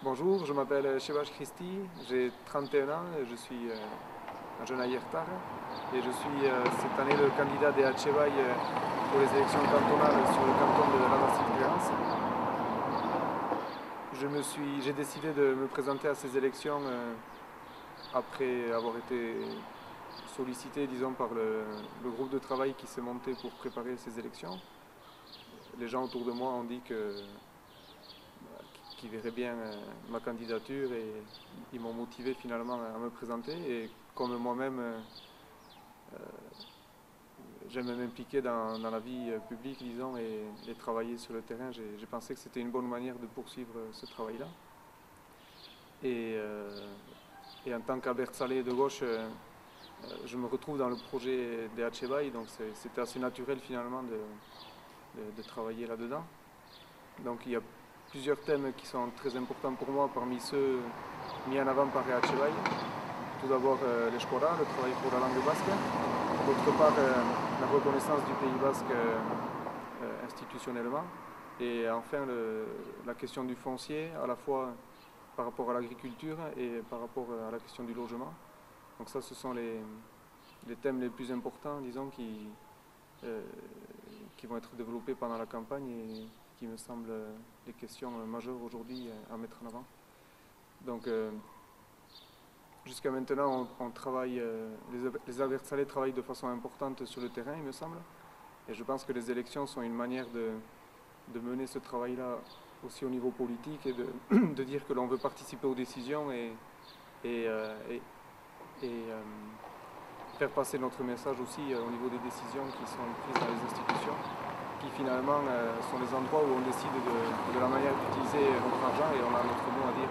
Bonjour, je m'appelle Shebaj Christi, j'ai 31 ans, je suis un jeune Ayertar et je suis cette année le candidat des Hatchevaï pour les élections cantonales sur le canton de Lamassie-Pérance. J'ai décidé de me présenter à ces élections après avoir été sollicité, disons, par le groupe de travail qui s'est monté pour préparer ces élections. Les gens autour de moi ont dit qu'ils verraient bien ma candidature et ils m'ont motivé finalement à me présenter. Et comme moi-même, j'aime m'impliquer dans la vie publique, disons, et travailler sur le terrain, j'ai pensé que c'était une bonne manière de poursuivre ce travail-là. Et, euh, et en tant qu'Albert Salé de gauche, je me retrouve dans le projet des Hatchevaï, donc c'était assez naturel finalement de travailler là-dedans. Donc il y a plusieurs thèmes qui sont très importants pour moi parmi ceux mis en avant par les Hatchevaï. Tout d'abord l'Eshkora, le travail pour la langue basque. D'autre part, la reconnaissance du Pays basque institutionnellement. Et enfin, la question du foncier, à la fois par rapport à l'agriculture et par rapport à la question du logement. Donc ça, ce sont les thèmes les plus importants, disons, qui vont être développés pendant la campagne et qui me semblent les questions majeures aujourd'hui à mettre en avant. Donc, jusqu'à maintenant, on travaille, les Alberts Salés travaillent de façon importante sur le terrain, il me semble. Et je pense que les élections sont une manière de mener ce travail-là aussi au niveau politique et de dire que l'on veut participer aux décisions et, euh, et, et faire passer notre message aussi au niveau des décisions qui sont prises dans les institutions, qui finalement sont les endroits où on décide de la manière d'utiliser notre argent et on a notre mot à dire.